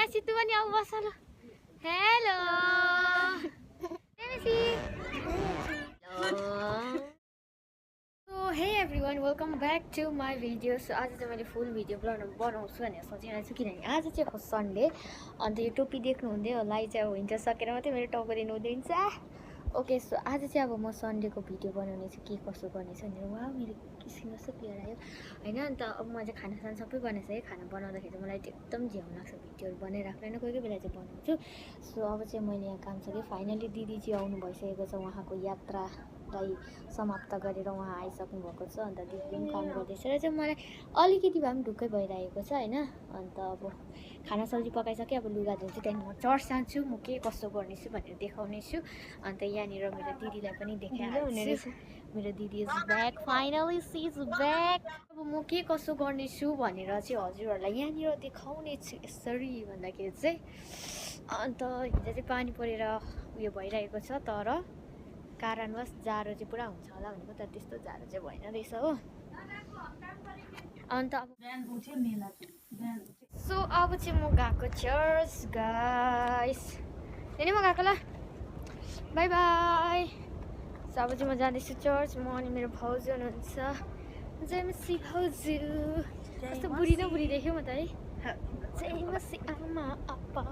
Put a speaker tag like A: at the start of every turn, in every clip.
A: सितु पनि आऊ बस ल hello so hey everyone welcome back to my video. So आज चाहिँ मैले फुल भिडियो बनाउँछु भनेर सोचिरहेको छु किनभने आज चाहिँ हो सन्डे। अन्त यो टोपी देख्नुहुँदै होला यो चाहिँ अब विन्टर सकेर मात्रै मेरो टाउको हुँदैछ। ओके सो आज चाहिँ अब म सन्डेको भिडियो बनाउने छु के कसो गर्नेछु भनेर। वा मेरो स्किन कस्तो क्लियर आयो होइन। अन्त अब म चाहिँ खानासाना सबै बनाइसकेँ है। खाना बनाउँदाखेरि चाहिँ मलाई एकदम झ्याउ लाग्छ भिडियोहरू बनाइराख्नु होइन, कोही कोही बेला चाहिँ बनाउँछु। सो अब चाहिँ मैले यहाँ काम सकेँ फाइनली दिदी चाहिँ आउनु भइसकेको छ। उहाँको यात्रालाई समाप्त गरेर उहाँ आइसक्नु भएको छ। अन्त दिदीले पनि काम गर्दैछ र चाहिँ मलाई अलिकति भए पनि ढुक्कै भइरहेको छ होइन। अन्त अब खाना सब्जी पकाइसकेँ, अब लुगा धुन्छु, त्यहाँदेखि म चर्च जान्छु, म के कसो गर्नेछु भनेर देखाउने छु। अन्त यहाँनिर मेरो दिदीलाई पनि देखाइहाल्छु। मेरो दिदी is back, finally she is back. अब म के कसो गर्नेछु भनेर चाहिँ हजुरहरूलाई यहाँनिर देखाउने छु यसरी भन्दाखेरि चाहिँ। अन्त हिजो चाहिँ पानी परेर उयो भइरहेको छ, तर कारणवश जाडो चाहिँ पुरा हुन्छ होला भनेको, तर त्यस्तो जाडो चाहिँ भएन रहेछ हो। अन्त अब सो अब चाहिँ म गएको चर्च गाइस, त्यही म गएको ल, बाई बाई। सो अब चाहिँ म जाँदैछु चर्च, म अनि मेरो भाउजू हुनुहुन्छ। जय मसी भाउजू, कस्तो बुढी न बुढी देख्यो म त है। जय मसी आमा appa।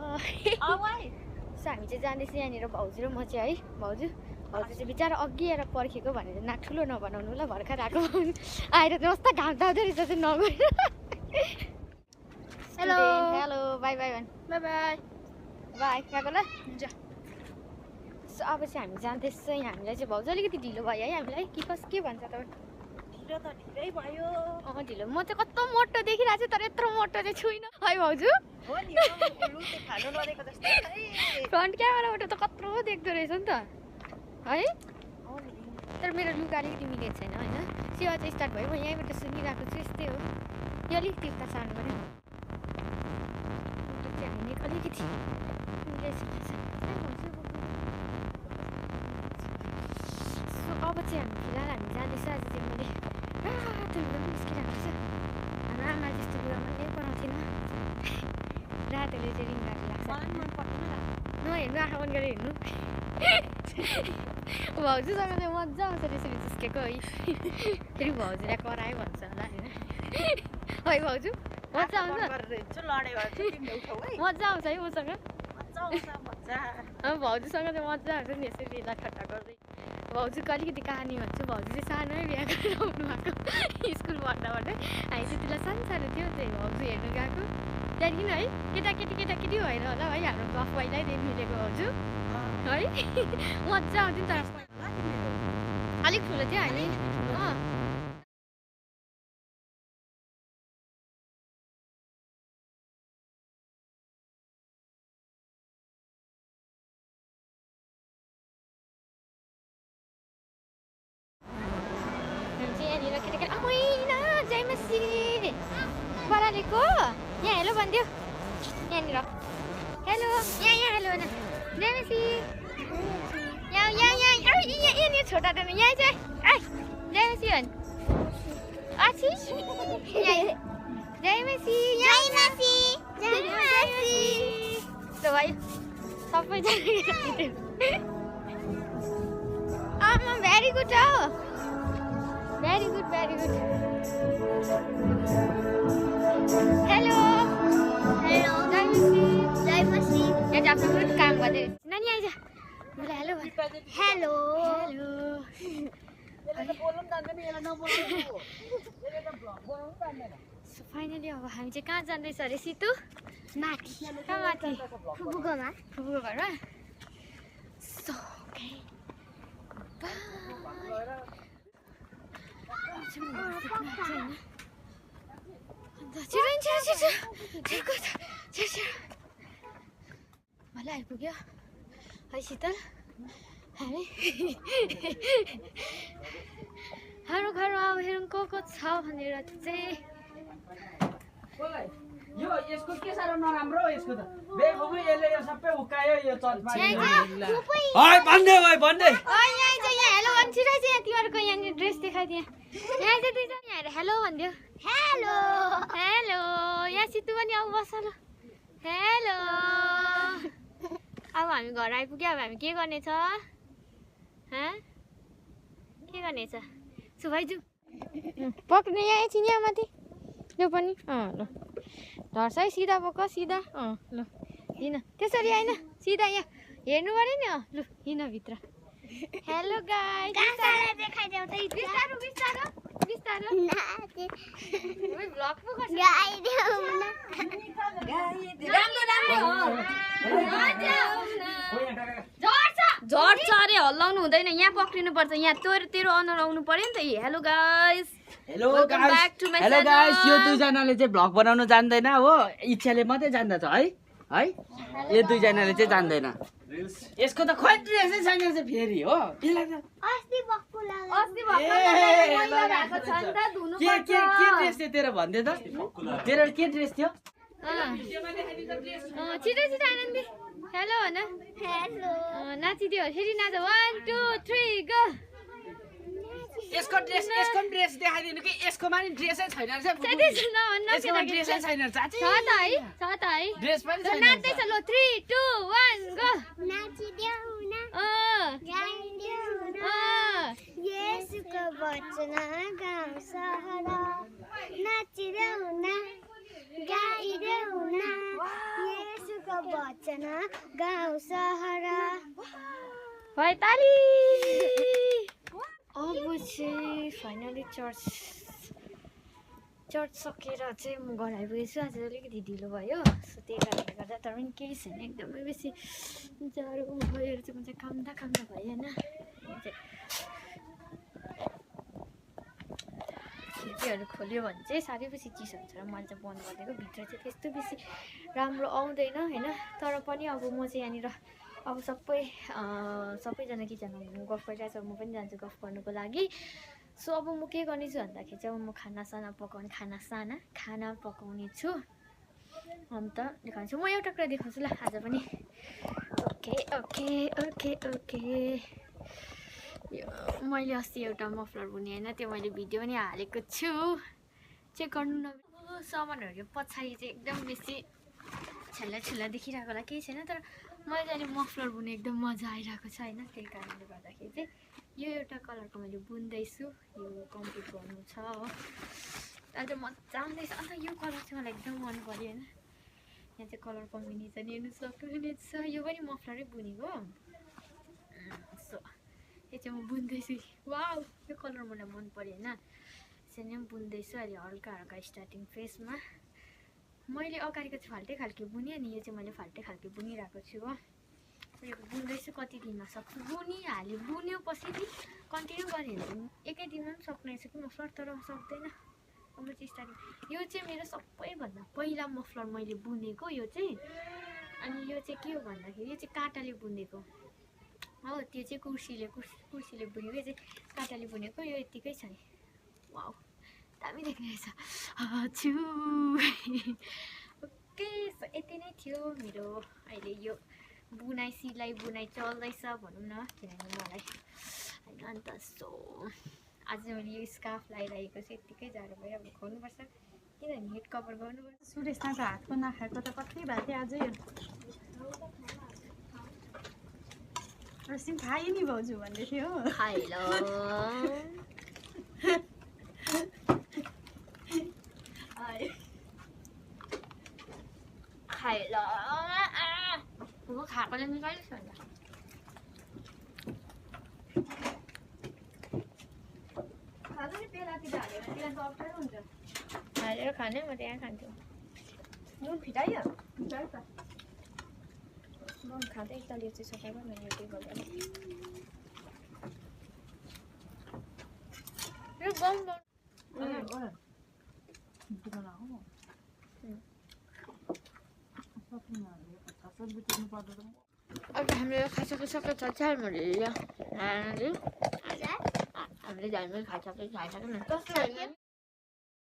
A: सो हामी चाहिँ जाँदैछु यहाँनिर भाउजू र म चाहिँ है। भाउजू चाहिँ बिचरा अघि आएर पर्खेको भनेर नाक ठुलो नबनाउनु ल, भर्खर आएको आएर चाहिँ कस्तो घाम ताउँदो रहेछ चाहिँ नगएर। हेलो हेलो बाई बाई भन्, बाई बाई बाई गएको ल हुन्छ। सो अब चाहिँ हामी जाँदैछ। यहाँ हामीलाई चाहिँ भाउजू अलिकति ढिलो भयो है हामीलाई, के भन्छ तपाईँ?
B: ढिलो त ढिलै भयो।
A: ढिलो, म चाहिँ कस्तो मोटो देखिरहेको छु तर यत्रो मोटो चाहिँ छुइनँ है भाउजू।
B: हो नि खानु नदेको जस्तो
A: फ्रन्ट क्यामेराबाट त कत्रो देख्दो रहेछ नि त है। तर मेरो लुगा अलिकति मिलेको छैन होइन। सेवा चाहिँ स्टार्ट भयो, म यहीँबाट सुनिरहेको छु, यस्तै हो। यो अलिक तिर्ता सार्नु पऱ्यो, हामी अलिकति सो अब चाहिँ हामी फिलहाल हामी जाँदैछ। आज चाहिँ मैले रातो लुगा पनि निस्किरहेको छ। हाम्रो आमा जस्तो लुगा पनि बनाउँथेन, रातोले चाहिँ रिङ्गाहरू लाग्छ। नहेर्नु, आँखा बन्द गरेर हेर्नु। भाउजूसँग चाहिँ मजा आउँछ त्यसरी चुस्केको है। फेरि भाउजूलाई करायो भन्छ होला होइन है भाउजू, मजा आउँछ, मजा आउँछ है मसँग। भाउजूसँग चाहिँ मजा आउँछ नि यसरी रिला ठट्टा गर्दै। भाउजूको अलिकति कहानी भन्छु। भाउजू चाहिँ सानोमै बिहा गरेर आउनु भएको स्कुल पढ्दाबाट। हामी चाहिँ त्यसलाई सानो सानो थियो, त्यही भाउजू हेर्नु गएको। त्यहाँदेखि है केटाकेटी भएर होला है हाम्रो गफ पहिल्यैदेखि मिलेको भाउजू है। मजा आउँथ्यो नि, तर अलिक ठुलो थियो हामी। जय मसी बरालेको यहाँ हेलो भनिदियो यहाँनिर। हेलो यहाँ हेलो न जय मसी यहाँ छोटा त यहाँ चाहिँ जय मसी भन् अछि जय मसी भयो सबैजना। आमा भेरी गुड हो, very good very good. Hello hello जय मसी यहाँ आफ्नो पनि काम गर्दै नानी आइज मलाई hello hello hello. So finally अब हामी चाहिँ कहाँ जाँदैछ अरे सितु? माथि। कहाँ माथि? फुपूको घरमा। सो मलाई आइपुग्यो है शीतल। हामी हाम्रो घरमा अब हेरौँ को छ भनेर चाहिँ।
C: यो यसको के साह्रो नराम्रो यसको त बेखुबी यसले यो सबै उकायो यो चर्चमा। ओइ भन्दै ओइ भन्दै
A: ओइ यहाँ चाहिँ यहाँ हेलो भन्छिरा चाहिँ यहाँ तिमीहरुको यहाँ ड्रेस देखाइदिए। यहाँ चाहिँ दुईजना यहाँ हेलो भन्दियो। हेलो हेलो यहाँ सितु पनि आऊ बस ल। हेलो अब हामी घर आइपुग्यो अब हामी के गर्नेछ के गर्नेछ सुभाइजू पक्रिने यहाँ एकछिन यहाँ माथि यो पनि ल धर्छ है सिधा पक्क सिधा ल हिँड त्यसरी होइन सिधा यहाँ हेर्नु पऱ्यो नि लु हिँड भित्र हेलो गाइस देखाइदेऊ त बिस्तारो बिस्तारो बिस्तारो भ्लग पो गर्छ झर्छ अरे हल्लाउनु हुँदैन यहाँ पक्रिनु पर्छ यहाँ तेरो अनुहार आउनु पर्यो नि त हेलो गाइस
C: हेलो गाइस यो दुईजनाले चाहिँ भ्लग बनाउन जान्दैन हो इच्छाले मात्रै जान्दछ है यो दुईजनाले चाहिँ जान्दैन यसको त खोइ ड्रेसै छैन चाहिँ फेरि हो
A: अस्ति भक्कु भएको छ नि त धुनु
C: के ड्रेस थियो तेरो भन्दै त तेरो के ड्रेस थियो
A: छिटो छिटो आनन्दी हेलो भन हेलो नाचिदियो फेरि नाच 1 2 3 गो
C: यसको ड्रेस देखाइदिनु कि यसको मानि ड्रेसै छैन रहेछ यसको ड्रेसै छैन चाची
A: छ त है
C: ड्रेस पनि छैन
A: नाच्दैछ ल 3 2 1 गो
D: नाचिदेऊ न गाइदेऊ न येशूको वचन गाउँ सहर नाचिदेऊ न गाइदेऊ न येशूको वचन गाउँ सहर
A: भाइ ताली अब चाहिँ फाइनली चर्च सकेर चाहिँ म घर आइपुगेछु आज अलिकति ढिलो भयो सो त्यही कारणले गर्दा तर पनि केही छैन एकदमै बेसी जाडो भयो चाहिँ म चाहिँ कामदा भयो होइन खिड्कीहरू खोल्यो भने चाहिँ साह्रै बेसी चिसो हुन्छ र मैले चाहिँ बन्द गरिदिएको भित्र चाहिँ त्यस्तो बेसी राम्रो आउँदैन होइन तर पनि अब म चाहिँ यहाँनिर अब सबैजना किचनमा गफ गरिरहेको छ म पनि जान्छु गफ गर्नुको लागि सो अब म के गर्नेछु भन्दाखेरि चाहिँ अब म खाना पकाउने छु अन्त देखाउँछु म एउटा कुरा देखाउँछु ल आज पनि ओके मैले अस्ति एउटा मफलर बुने होइन त्यो मैले भिडियो पनि हालेको छु चेक गर्नु न सामानहरू पछाडि चाहिँ एकदम बेसी छेल्ला देखिरहेको होला केही छैन तर मैले अहिले मफलर बुने एकदम मजा आइरहेको छ होइन त्यही कारणले गर्दाखेरि चाहिँ यो एउटा कलरको मैले बुन्दैछु यो कम्प्लिट गर्नु छ हो अन्त मजा आउँदैछ अन्त यो कलर चाहिँ मलाई एकदम मन पऱ्यो होइन यहाँ चाहिँ कलर कम्बिनेसन हेर्नु सक्नुहुनेछ यो पनि मफलरै बुनेको सो यो चाहिँ म बुन्दैछु वाउ यो कलर मलाई मन पऱ्यो होइन यसरी नै बुन्दैछु अहिले हल्का स्टार्टिङ फेजमा मैले अगाडिको चाहिँ फाल्टै खालको बुनेँ अनि यो चाहिँ मैले फाल्टै खालको बुनिरहेको छु हो यो बुन्दैछु कति दिनमा सक्छु बुन्यो पछि कन्टिन्यू गरेँ भने एकै दिनमा पनि सक्ने रहेछ कि मफलर तर सक्दैन म चाहिँ स्टार्टिङ यो चाहिँ मेरो सबैभन्दा पहिला मफलर मैले बुनेको यो चाहिँ अनि यो चाहिँ के हो भन्दाखेरि यो चाहिँ काँटाले बुनेको हो त्यो चाहिँ कुर्सीले बुनेको यो चाहिँ काँटाले बुनेको यो यत्तिकै छ नि वाउ दामी देख्ने रहेछ ओके सो यति नै थियो मेरो अहिले यो सिलाइ बुनाइ चल्दैछ भनौँ न किनभने मलाई होइन अन्त सो आज मैले यो स्कार्फ लगाइरहेको छु यत्तिकै जाडो भयो अब खोल्नुपर्छ किनभने हेड कभर गर्नुपर्छ
B: सुरेशमा त हातको नखाएको त कति भएको थियो आजै रसिम खायो नि भाउजू भन्दै थियो
A: खाइलो खाइलो खाएकोले निकालिस् अन्त
B: खाँदा नि बेलातिर हालेर त्यसलाई त अप्ठ्यारो हुन्छ
A: हालेर खाने म त यहाँ खान्छु
B: नुन फिटाइयो
A: म खाँदै एकताल यो चाहिँ सफा गर्नु यो के गर्दैन यो बम अब हामीले खाइसकिसक्यो छ हामीले हामीले झालमुरी खाइसक्यो